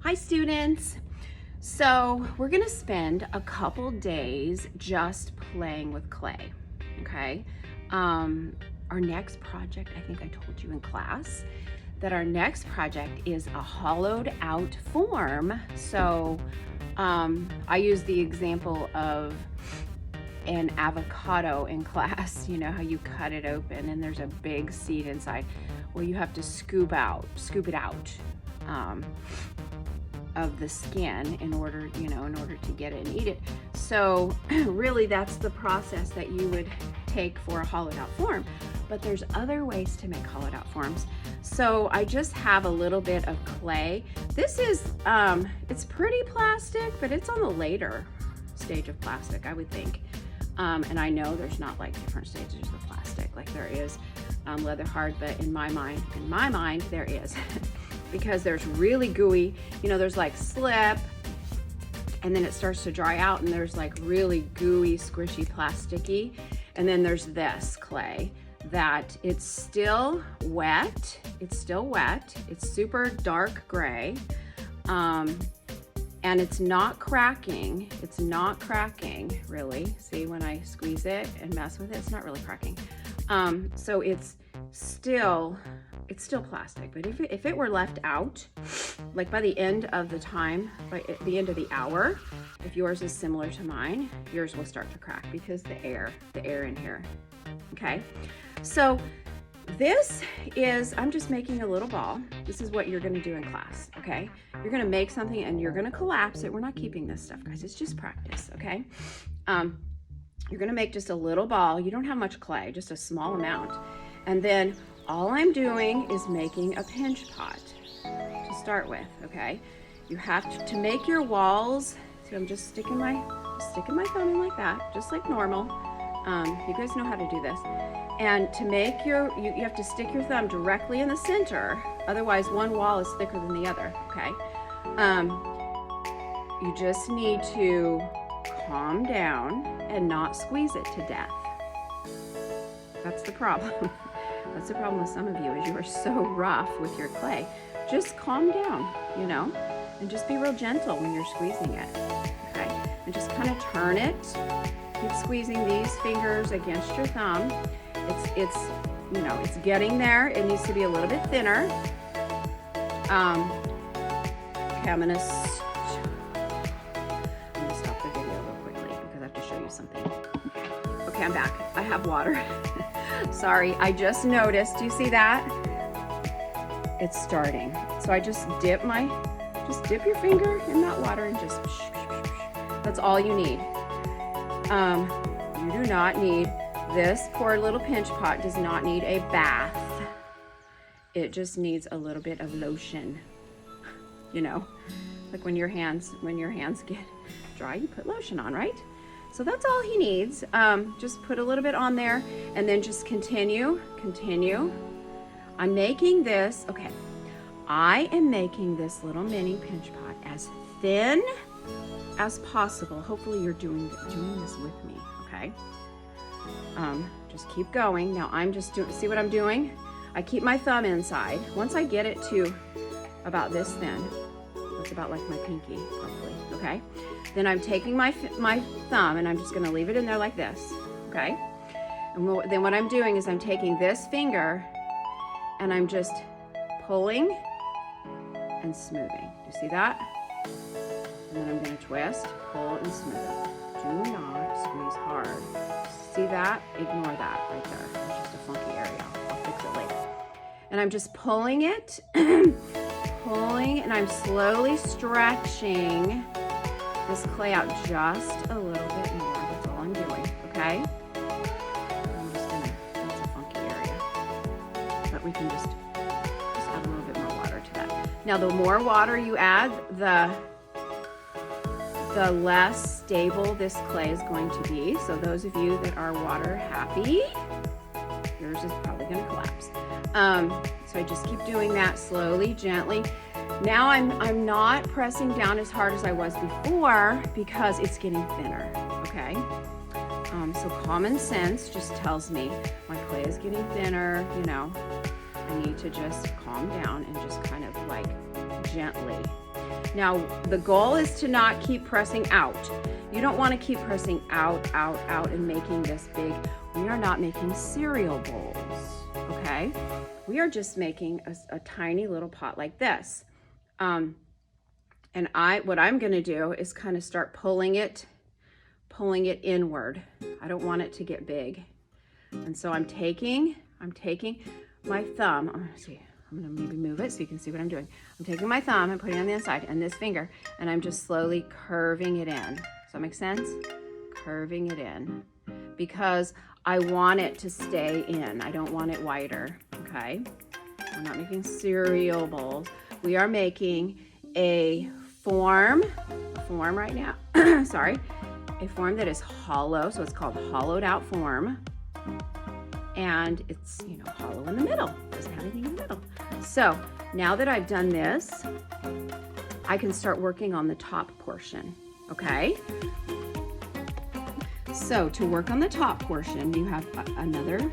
Hi students. So we're gonna spend a couple days just playing with clay, okay? Our next project, I think I told you in class, that our next project is a hollowed out form. So I use the example of an avocado in class. You know how you cut it open and there's a big seed inside. Well, you have to scoop it out of the skin in order to get it and eat it. So really that's the process that you would take for a hollowed out form. But there's other ways to make hollowed out forms. So I just have a little bit of clay. This is, it's pretty plastic, but it's on the later stage of plastic, I would think. And I know there's not like different stages of plastic like there is leather hard, but in my mind there is. Because there's really gooey, there's like slip, and then it starts to dry out, and there's like really gooey, squishy, plasticky, and then there's this clay that it's still wet, it's super dark gray, and it's not cracking, really. See, when I squeeze it and mess with it, it's not really cracking. So it's still plastic, but if it were left out, like by the end of the time, by the end of the hour, if yours is similar to mine, yours will start to crack because the air in here. Okay, so this is, I'm just making a little ball. This is what you're gonna do in class, okay? You're gonna make something and you're gonna collapse it. We're not keeping this stuff, guys, it's just practice, okay? You're gonna make just a little ball. You don't have much clay, just a small amount. And then all I'm doing is making a pinch pot to start with, okay? You have to make your walls. So I'm just sticking my thumb in like that, just like normal. You guys know how to do this. And to make you have to stick your thumb directly in the center. Otherwise, one wall is thicker than the other, okay? You just need to calm down and not squeeze it to death. That's the problem. That's the problem with some of you, is you are so rough with your clay. Just calm down, and just be real gentle when you're squeezing it, okay? And just kind of turn it. Keep squeezing these fingers against your thumb. It's getting there. It needs to be a little bit thinner. Okay, I'm gonna stop the video real quickly because I have to show you something. Okay, I'm back. I have water. Sorry, I just noticed. Do you see that? It's starting. So I just dip your finger in that water and just, that's all you need. You do not need, this poor little pinch pot does not need a bath. It just needs a little bit of lotion. Like when your hands get dry, you put lotion on, right? So that's all he needs. Just put a little bit on there and then just continue. I'm making this, okay. I am making this little mini pinch pot as thin as possible. Hopefully you're doing this with me, okay? Just keep going. Now I'm just doing, see what I'm doing? I keep my thumb inside. Once I get it to about this thin, that's about like my pinky probably, okay? Then I'm taking my thumb and I'm just gonna leave it in there like this, okay? And then what I'm doing is I'm taking this finger and I'm just pulling and smoothing. Do you see that? And then I'm gonna twist, pull, and smooth. Do not squeeze hard. See that? Ignore that right there. It's just a funky area. I'll fix it later. And I'm just pulling it, pulling, and I'm slowly stretching this clay out just a little bit more. That's all I'm doing, okay? I'm just gonna, that's a funky area. But we can just add a little bit more water to that. Now the more water you add, the less stable this clay is going to be. So those of you that are water happy, yours is probably gonna collapse. So I just keep doing that slowly, gently. Now I'm not pressing down as hard as I was before because it's getting thinner, okay? So common sense just tells me my clay is getting thinner, I need to just calm down and just kind of like gently Now, the goal is to not keep pressing out. You don't want to keep pressing out, out, out and making this big. We are not making cereal bowls, okay? We are just making a tiny little pot like this. And what I'm gonna do is kind of start pulling it inward. I don't want it to get big. And so I'm taking my thumb, I'm gonna maybe move it so you can see what I'm doing. I'm taking my thumb and putting it on the inside and this finger, and I'm just slowly curving it in. Does that make sense? Curving it in because I want it to stay in. I don't want it wider, okay? We're not making cereal bowls. We are making a form right now, sorry, a form that is hollow, so it's called hollowed out form. And it's, you know, hollow in the middle. Doesn't have anything in the middle. So now that I've done this, I can start working on the top portion, okay? So to work on the top portion, you have another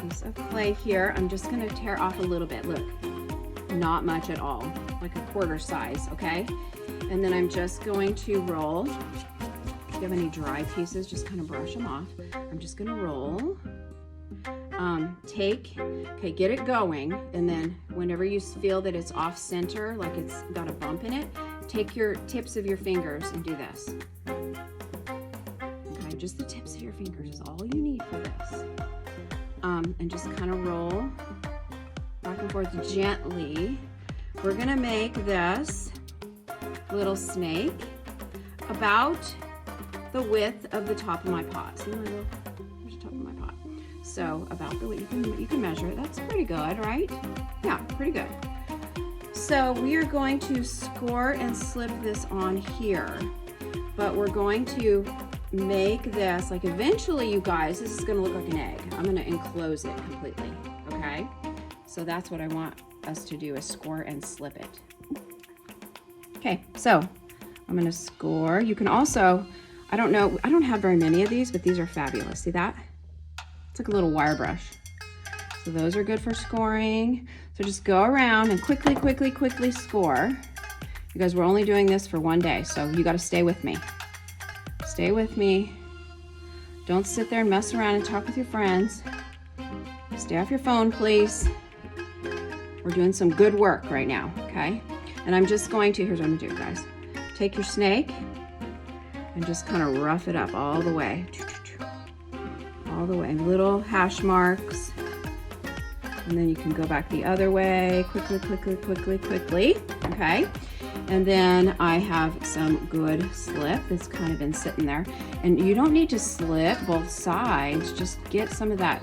piece of clay here. I'm just gonna tear off a little bit, look, not much at all, like a quarter size, okay? And then I'm just going to roll. If you have any dry pieces, just kind of brush them off. I'm just gonna roll. Get it going, and then whenever you feel that it's off center, like it's got a bump in it, take your tips of your fingers and do this. Okay, just the tips of your fingers is all you need for this. And just kind of roll back and forth gently. We're gonna make this little snake about the width of the top of my pot. See my little, there's the top of my pot. So about the width, you can measure it. That's pretty good, right? Yeah, pretty good. So we are going to score and slip this on here, but we're going to make this, like eventually you guys, this is gonna look like an egg. I'm gonna enclose it completely, okay? So that's what I want us to do, is score and slip it. Okay, so I'm gonna score. You can also, I don't know, I don't have very many of these, but these are fabulous. See that? It's like a little wire brush. So those are good for scoring. So just go around and quickly score. You guys, we're only doing this for one day, so you gotta stay with me. Stay with me. Don't sit there and mess around and talk with your friends. Stay off your phone, please. We're doing some good work right now, okay? And I'm just going to, here's what I'm gonna do, guys. Take your snake and just kind of rough it up all the way. All the way, little hash marks. And then you can go back the other way, quickly, okay? And then I have some good slip that's kind of been sitting there. And you don't need to slip both sides, just get some of that,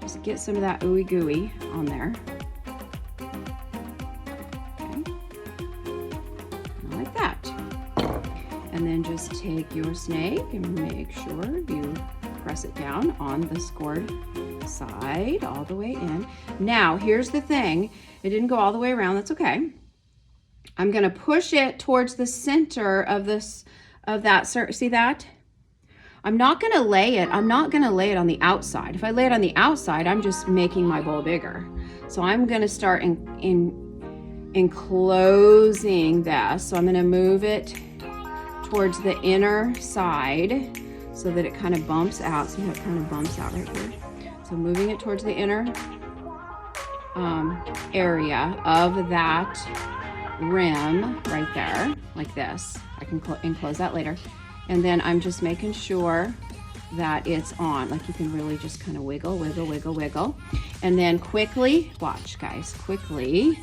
ooey gooey on there. Okay, like that. And then just take your snake and make sure you press it down on the scored side all the way in. Now, here's the thing. It didn't go all the way around. That's okay. I'm going to push it towards the center of this, see that? I'm not going to lay it on the outside. If I lay it on the outside, I'm just making my bowl bigger. So I'm going to start enclosing this. So I'm going to move it towards the inner side, so that it kind of bumps out. See how it kind of bumps out right here? So moving it towards the inner area of that rim right there, like this. I can enclose that later. And then I'm just making sure that it's on. Like you can really just kind of wiggle. And then quickly, watch guys, quickly,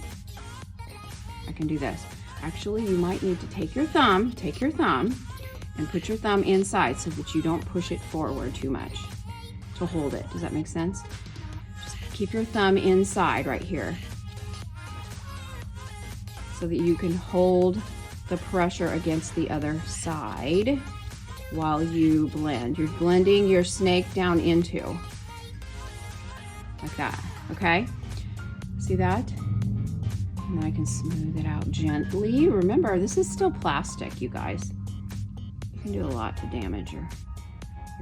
I can do this. Actually, you might need to take your thumb, and put your thumb inside so that you don't push it forward too much to hold it. Does that make sense? Just keep your thumb inside right here so that you can hold the pressure against the other side while you blend. You're blending your snake down into, like that, okay? See that? And then I can smooth it out gently. Remember, this is still plastic, you guys. You can do a lot to damage your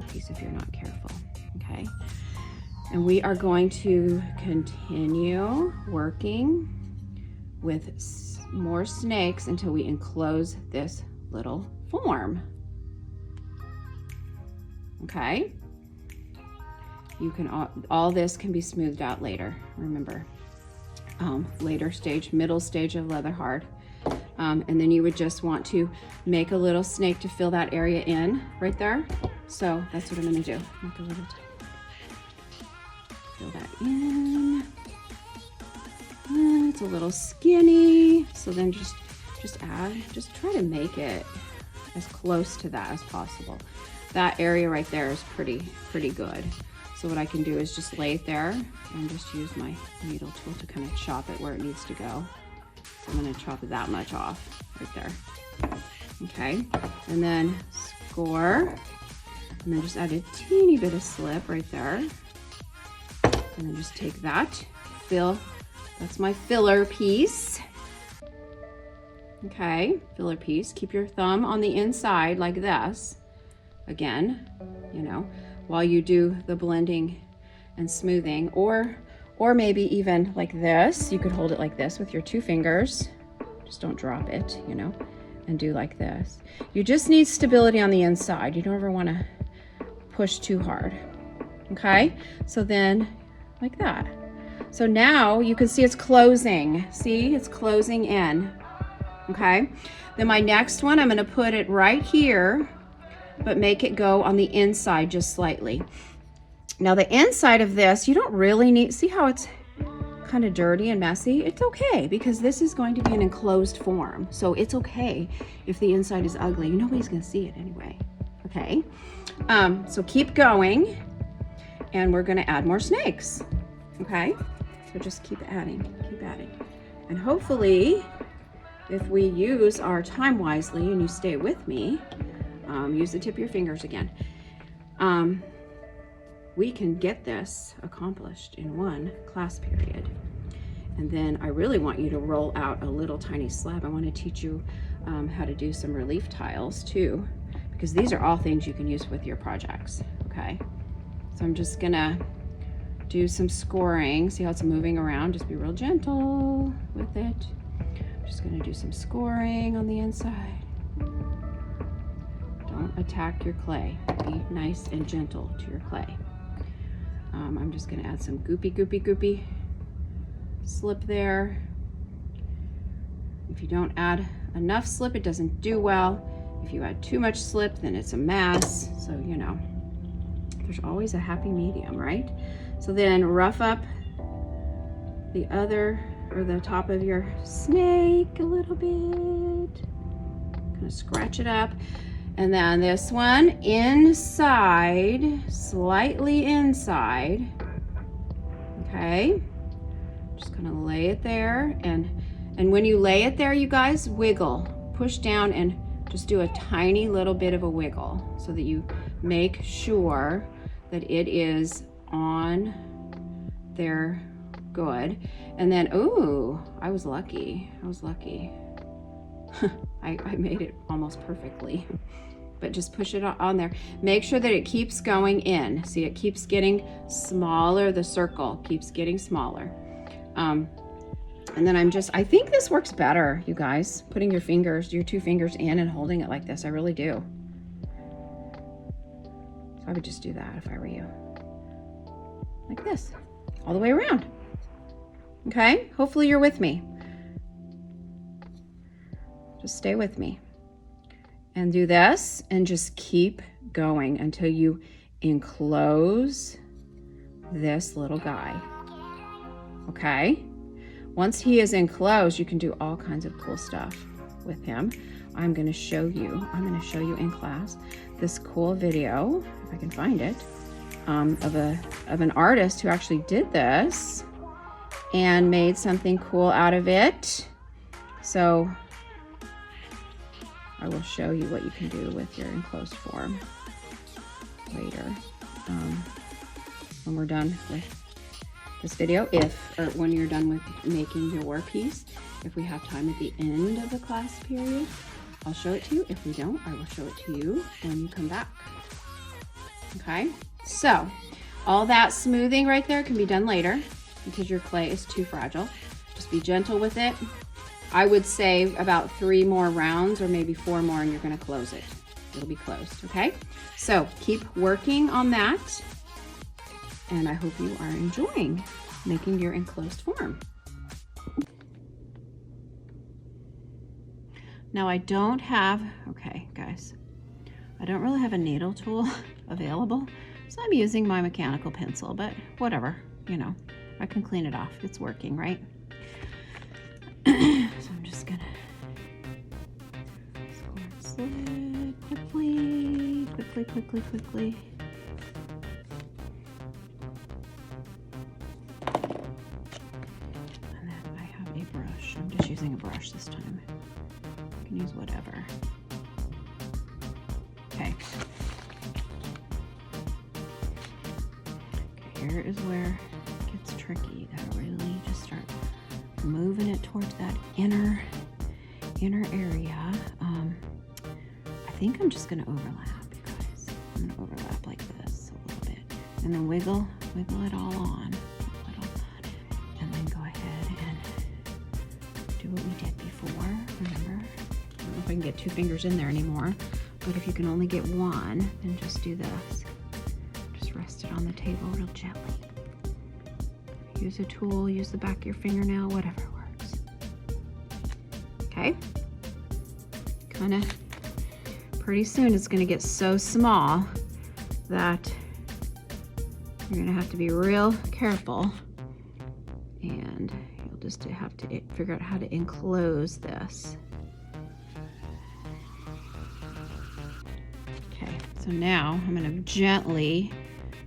piece if you're not careful, okay? And we are going to continue working with more snakes until we enclose this little form. Okay? You can, all this can be smoothed out later, remember. Later stage, middle stage of leather hard. And then you would just want to make a little snake to fill that area in right there. So that's what I'm gonna do. Make a little, fill that in. It's a little skinny. So then just add, just try to make it as close to that as possible. That area right there is pretty good. So what I can do is just lay it there and just use my needle tool to kind of chop it where it needs to go. So I'm gonna chop that much off right there. Okay, and then score, and then just add a teeny bit of slip right there. And then just take that, fill, that's my filler piece. Okay, filler piece. Keep your thumb on the inside like this. Again, you know, while you do the blending and smoothing, or maybe even like this. You could hold it like this with your 2 fingers. Just don't drop it, you know, and do like this. You just need stability on the inside. You don't ever want to push too hard. Okay, so then like that. So now you can see it's closing. See, it's closing in. Okay, then my next one, I'm going to put it right here, but make it go on the inside just slightly. Now the inside of this, you don't really need, see how it's kind of dirty and messy? It's okay, because this is going to be an enclosed form. So it's okay if the inside is ugly. Nobody's going to see it anyway. Okay, so keep going, and we're going to add more snakes. Okay, so just keep adding, and hopefully if we use our time wisely and you stay with me, use the tip of your fingers again, we can get this accomplished in 1 class period. And then I really want you to roll out a little tiny slab. I want to teach you how to do some relief tiles too, because these are all things you can use with your projects. Okay, so I'm just gonna do some scoring. See how it's moving around? Just be real gentle with it. I'm just gonna do some scoring on the inside. Don't attack your clay. Be nice and gentle to your clay. I'm just gonna add some goopy slip there. If you don't add enough slip, it doesn't do well. If you add too much slip, then it's a mess. So, you know, there's always a happy medium, right? So then rough up the other, or the top of your snake a little bit. Kind of scratch it up. And then this one inside, slightly inside. Okay, just gonna lay it there, and when you lay it there, you guys, wiggle, push down, and just do a tiny little bit of a wiggle so that you make sure that it is on there good. And then, ooh, I was lucky. I made it almost perfectly, but just push it on there. Make sure that it keeps going in. See, it keeps getting smaller. The circle keeps getting smaller. And then I think this works better, you guys, putting your 2 fingers in and holding it like this. I really do. So I would just do that if I were you. Like this, all the way around. Okay, hopefully you're with me. Just stay with me and do this, and just keep going until you enclose this little guy. Okay, once he is enclosed, you can do all kinds of cool stuff with him. I'm going to show you in class this cool video, if I can find it, of an artist who actually did this and made something cool out of it. So I will show you what you can do with your enclosed form later, when we're done with this video, or when you're done with making your piece. If we have time at the end of the class period, I'll show it to you. If we don't, I will show it to you when you come back. Okay, so all that smoothing right there can be done later because your clay is too fragile. Just be gentle with it. I would say about 3 more rounds or maybe 4 more and you're gonna close it. It'll be closed, okay? So keep working on that. And I hope you are enjoying making your enclosed form. Now I don't have, okay guys, I don't really have a needle tool available. So I'm using my mechanical pencil, but whatever, you know, I can clean it off. It's working, right? So I'm just gonna slit quickly, quickly, quickly, quickly. And then I have a brush. I'm just using a brush this time. You can use whatever. Okay. Here is where it gets tricky. You gotta really just start moving it towards that inner area. I think I'm just gonna overlap, you guys. I'm gonna overlap like this a little bit, and then wiggle it all on, and then go ahead and do what we did before. Remember, I don't know if I can get 2 fingers in there anymore, but if you can only get 1, then just do this. Just rest it on the table real gently. Use a tool, use the back of your fingernail, whatever works. Okay? Kinda, pretty soon it's gonna get so small that you're gonna have to be real careful, and you'll just have to figure out how to enclose this. Okay, so now I'm gonna gently,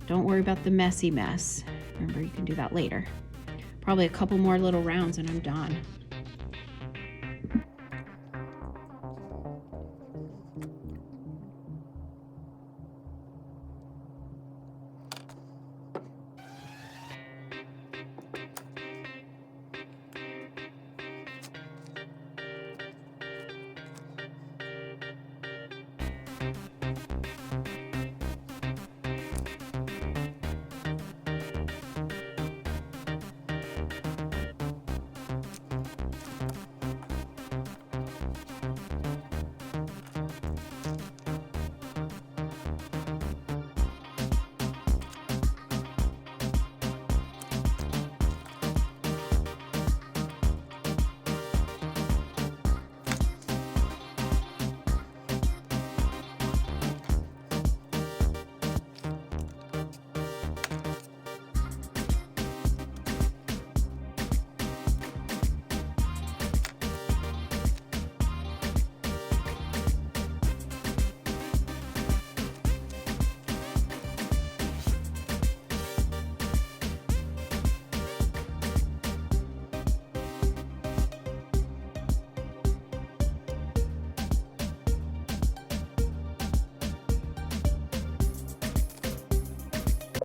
don't worry about the messy mess. Remember, you can do that later. Probably a couple more little rounds and I'm done.